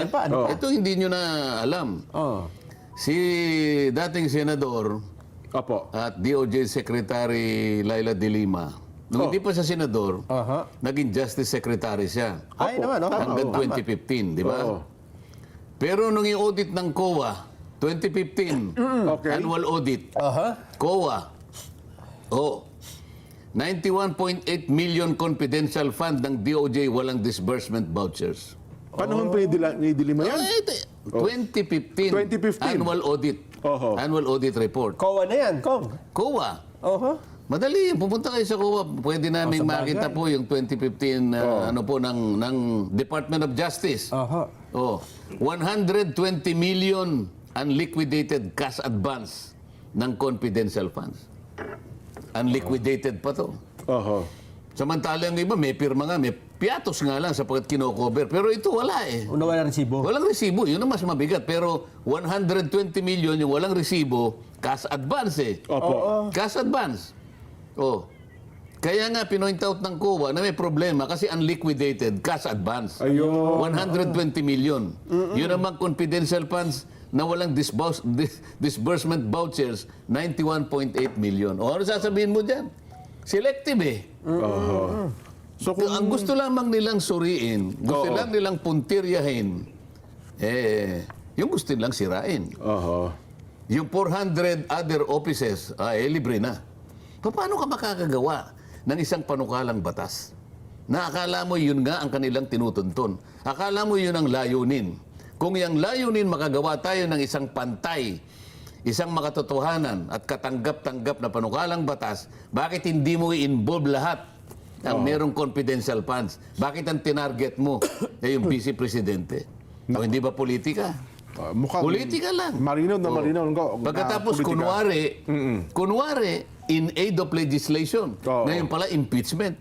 Ito hindi nyo na alam. Si dating senador at DOJ Secretary Laila De Lima, nung hindi pa siya senador, naging Justice Secretary siya. Hanggang 2015, di ba? Pero nung i-audit ng COA, 2015, annual audit, COA, 91.8 million confidential fund ng DOJ walang disbursement vouchers. Panahon pa ni Dilima yan? 2015, annual audit. Annual audit report. COA na yan, Kong. COA. Madali, pupunta kayo sa COA. Pwede namin makita po yung 2015 ano po ng Department of Justice. 120 million unliquidated cash advance ng confidential funds. Unliquidated pa to. Samantalang iba, may pirma nga, may piatos nga lang sapagkat kino-cover. Pero ito wala eh. Walang resibo. Walang resibo, yun ang mas mabigat. Pero 120 million yung walang resibo, cash advance eh. Cash advance. Kaya nga, pinoint out ng COA na may problema kasi unliquidated cash advance. 120 million. Yun naman confidential funds na walang disbursement vouchers, 91.8 million. Ano sasabihin mo dyan? Selective eh. So ang gusto lamang nilang suriin, gusto lang nilang puntiryahin, yung gusto nilang sirain. Yung 400 other offices, libre na. Paano ka makakagawa ng isang panukalang batas? Na akala mo yun nga ang kanilang tinutuntun. Akala mo yun ang layunin. Kung yung layunin makagawa tayo ng isang pantay, isang makatotohanan at katanggap-tanggap na panukalang batas, bakit hindi mo i-involve lahat ang merong confidential funds? Bakit ang tinarget mo yung vice presidente? O hindi ba politika? Politika lang. Marinaw na marinaw. Pagkatapos, kunwari, in aid of legislation, ngayon pala impeachment.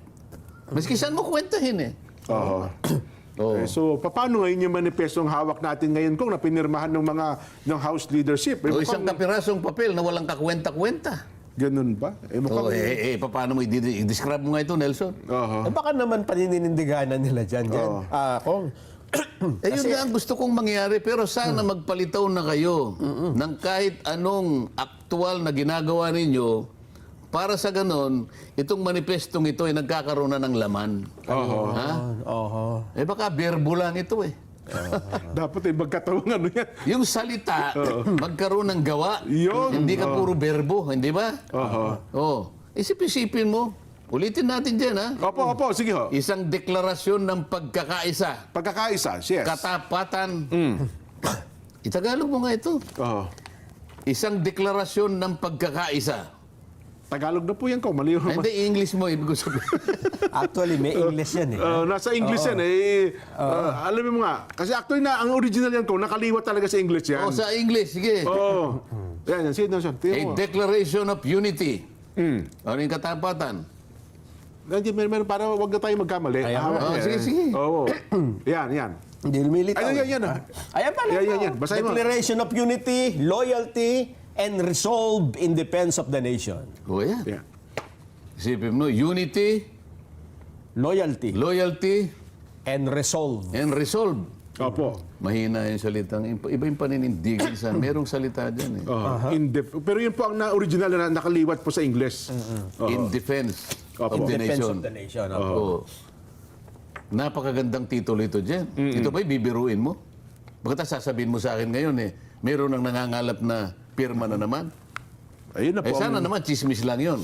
Maski saan mo kwentahin eh. So, paano ngayon yung manifestong hawak natin ngayon kung napinirmahan ng House leadership? Isang kapirasong papel na walang kakwenta-kwenta. Ganun ba? Paano mo i-describe mo nga ito, Nelson? Baka naman paninindiganan nila dyan. Kong. Yun nga ang gusto kong mangyari, pero sana magpalitaw na kayo ng kahit anong aktual na ginagawa ninyo. Para sa ganon, itong manifestong ito ay nagkakaroon na ng laman. Baka berbo lang ito eh. Dapat magkatawang ano yan. Yung salita, magkaroon ng gawa. Hindi ka puro berbo, hindi ba? Isip-isipin mo. Ulitin natin dyan, ha? Opo, sige ho. Isang deklarasyon ng pagkakaisa. Pagkakaisa, yes. Katapatan. Itagalog mo nga ito. Isang deklarasyon ng pagkakaisa. Tagalog na po yan ko. Mali yung... Hindi, English mo, ibig sabihin. Actually, may English yan eh. Nasa English yan eh. Alam mo nga. Kasi actually na, ang original yan ko, nakaliwat talaga sa English yan. Sa English, sige. Yan. A declaration of unity. Ano yung katapatan? Meron para wag na tayo magkamali. Sige. Yan. Hindi lumilitaw. Yan. Ayan pala. Yan. Basahin mo. Declaration of unity, loyalty, and resolve in defense of the nation. Yan. Isipin mo, unity, loyalty, and resolve. Opo. Mahina yung salitang. Iba yung paninindigan sa merong salita dyan eh. Pero yun po ang original na nakaliwat po sa English. In defense of the nation. Napakagandang titulo ito dyan. Ito ba'y bibiruin mo? Bakit sasabihin mo sa akin ngayon eh, meron ng nangangalap na pirma na naman? Ayun na po. Sana naman, chismis lang yun.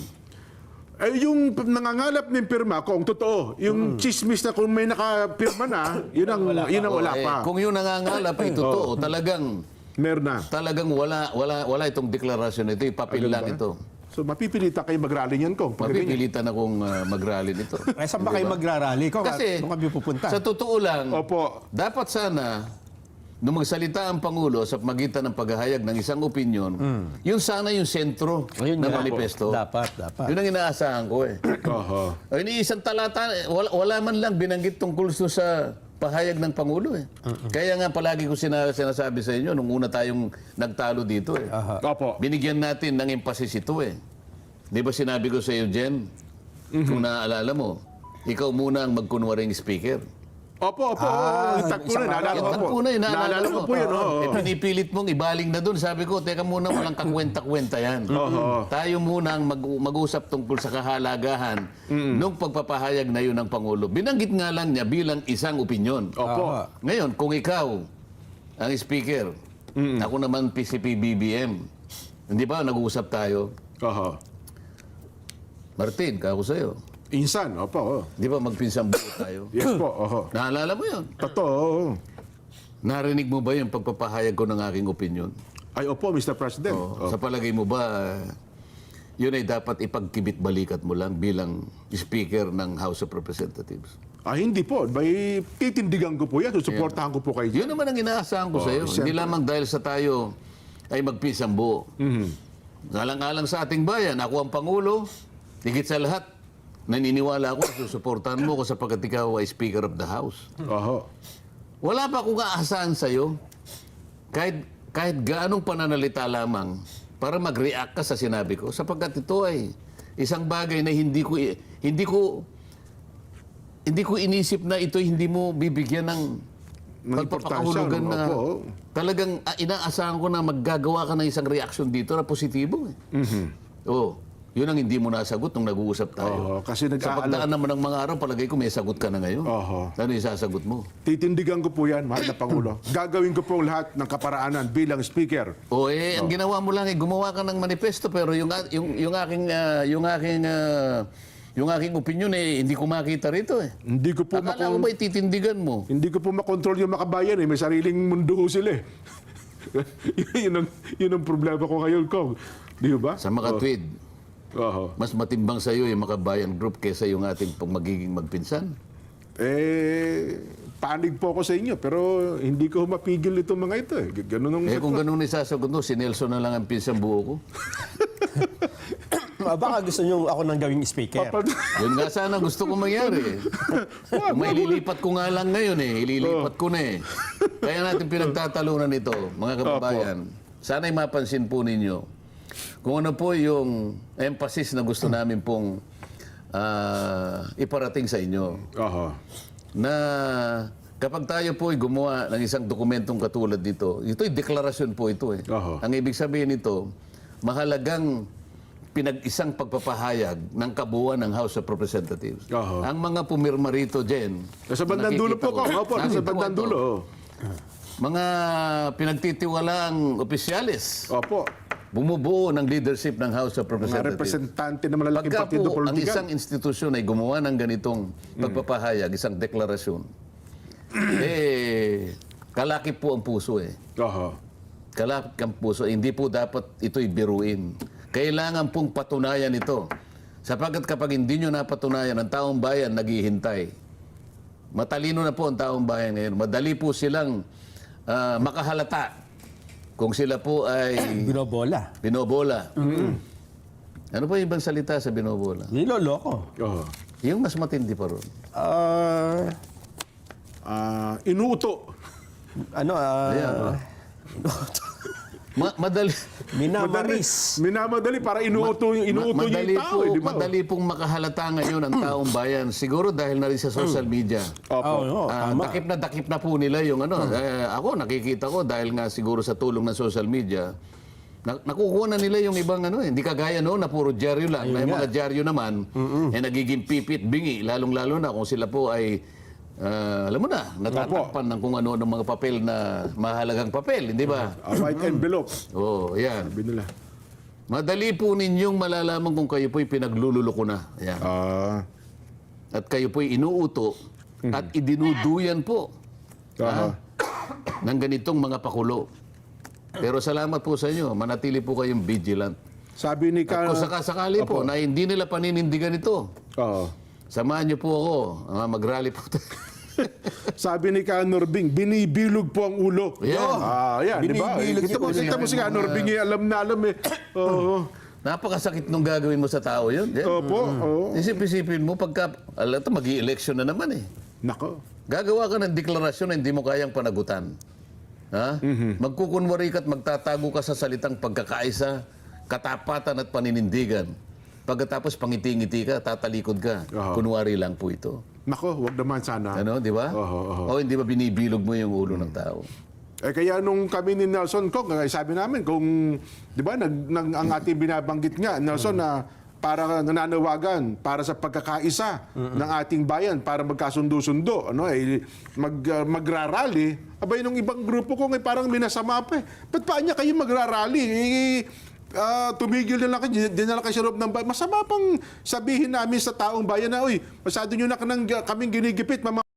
Yung nangangalap ng pirma, kung totoo, yung chismis na kung may nakapirma na, yun ang wala pa. Kung yung nangangalap ay totoo, talagang wala itong deklarasyon ito, papel lang ito. So mapipilitan kayo mag-rally niyan ko. Mapipilitan akong mag-rally nito. Saan ba kayo mag-rally? Kasi sa totoo lang, dapat sana nung magsalita ang Pangulo sa magitan ng paghahayag ng isang opinyon, yun sana yung sentro ng manifesto. Dapat. Yun ang inaasahan ko eh. Isang talata, wala man lang binanggit tungkol sa pahayag ng Pangulo eh. Kaya nga palagi ko sinasabi sa inyo, nung una tayong nagtalo dito eh. Binigyan natin ng emphasis ito eh. Di ba sinabi ko sa iyo, Jen, kung naaalala mo, ikaw muna ang magkunwaring speaker. Opo. Itag po na. isang Naalala ko po. Naalala ko po yun. Pinipilit mong ibaling na doon. Sabi ko, teka muna, walang kakwenta-kwenta yan. Tayo muna ang mag-usap tungkol sa kahalagahan nung pagpapahayag na yun ng Pangulo. Binanggit nga lang niya bilang isang opinyon. Opo. Ngayon, kung ikaw ang speaker, ako naman PCP-BBM, hindi ba nag-uusap tayo? Martin, kako sa'yo. Insan, opo. Di ba magpinsang buo tayo? Yes po. Naalala mo yun? Totoo. Narinig mo ba yung pagpapahayag ko ng aking opinion? Ay, opo, Mr. President. Sa palagay mo ba, yun ay dapat ipagkibit balikat mo lang bilang speaker ng House of Representatives? Hindi po. May titindigan ko po yan. Susuportahan ko po kayo. Yun naman ang inaasahan ko sa iyo. Hindi lamang dahil sa tayo ay magpinsang buo. Alang-alang sa ating bayan, ako ang Pangulo, higit sa lahat, naniniwala ako na susuportahan mo ko sapagkat ikaw ay Speaker of the House. Wala pa akong aasahan sa iyo kahit gaanong pananalita lamang para mag-react ka sa sinabi ko sapagkat ito ay isang bagay na hindi ko inisip na ito hindi mo bibigyan ng pagpapakahulugan na talagang inaasahan ko na maggagawa ka ng isang reaction dito na positibo. Yun ang hindi mo nasagot nung nag-uusap tayo. Kasi Sa pagdaan naman ng mga araw, palagay ko may sagot ka na ngayon. Ano yung sasagot mo? Titindigan ko po yan, mahal na Pangulo. Gagawin ko po lahat ng kaparaanan bilang speaker. Ang ginawa mo lang gumawa ka ng manifesto pero yung aking opinion hindi ko makita rito eh. Hindi ko po Akala ko ba ititindigan mo? Hindi ko po makontrol yung makabayan eh. May sariling mundo ho sila eh. yun ang problema ko ngayon, Kong. Di ba? Sa makatwid, mas matimbang sa iyo yung Makabayan Group kaysa yung ating magiging magpinsan. Panig po ako sa inyo, pero hindi ko mapigil itong mga ito eh. Kung ganun isasagot mo, si Nelson na lang ang pinsang buo ko. Baka gusto nyo ako nang gawing speaker. Yun nga sana gusto ko mangyari. Kung may ililipat ko nga lang ngayon ililipat ko na Kaya natin pinagtatalunan ito, mga kababayan. Sana'y mapansin po ninyo kung ano po yung emphasis na gusto namin pong iparating sa inyo. Na kapag tayo po ay gumawa ng isang dokumentong katulad dito, ito'y deklarasyon po ito Ang ibig sabihin nito, mahalagang pinag-isang pagpapahayag ng kabuuan ng House of Representatives. Ang mga pumirma rito, Jen. Nasa bandang dulo po, Kong. Nasa bandang dulo. Mga pinagtitiwalaang opisyalis. Bumubuo ng leadership ng House of Representatives. Mga representante ng malalaking Pagka partido po ang politikan. isang institusyon ay gumawa ng ganitong pagpapahayag, isang deklarasyon, kalakip po ang puso Kalakip ang puso. Hindi po dapat ito'y biruin. Kailangan pong patunayan ito. Sapagkat kapag hindi nyo napatunayan, ang taong bayan naghihintay. Matalino na po ang taong bayan ngayon. Madali po silang makahalata kung sila po ay binobola. Ano pa yung ibang salita sa binobola? Niloloko. Yung mas matindi pa ron. Inuuto. Madali. Minamadali para inuuto yung tao. Madali pong makahalata ngayon ang taong bayan. Siguro dahil na rin sa social media. Dakip na po nila yung ako nakikita ko dahil nga siguro sa tulong ng social media, nakukuha na nila yung ibang hindi kagaya noon na puro dyaryo lang. Na yung mga dyaryo naman, nagiging pipit, bingi, lalong-lalo na kung sila po ay alam mo na, natatakpan ng kung ano ng mga papel na mahalagang papel, hindi ba? White envelope. Yan. Sabi nila. Madali po ninyong malalaman kung kayo po'y pinaglululoko na. Yan. At kayo po'y inuuto at idinuduyan po ng ganitong mga pakulo. Pero salamat po sa inyo, manatili po kayong vigilant. Sabi ni At kung sakasakali po na hindi nila paninindigan ito, samahan niyo po ako, mag-rally po tayo. Sabi ni Ka Norbing, binibilog po ang ulo. Yan, di ba? Kita mo si Ka Norbing, alam na alam eh. Napakasakit nung gagawin mo sa tao yun. Isip-isipin mo, pagka, mag-i-election na naman Nako. Gagawa ka ng deklarasyon na hindi mo kayang panagutan. Magkukunwari ka at magtatago ka sa salitang pagkakaisa, katapatan at paninindigan. Pagkatapos pangiti-ngiti ka, tatalikod ka. Kunwari lang po ito. Nako, wag naman sana. Ano, di ba? O hindi ba binibilog mo yung ulo ng tao? Kaya nung kami ni Nelson Kong, sabi namin kung, di ba, ang ating binabanggit nga, Nelson, na para nananawagan para sa pagkakaisa ng ating bayan para magkasundo-sundo, ano, magrarally, abay nung ibang grupo ko parang minasama pa eh. Ba't pa niya kayo magrarally? Tumigil na lang kayo, dinala kayo sa loob ng bayan. Masama pang sabihin namin sa taong bayan na, uy, masyado nyo na kaming ginigipit,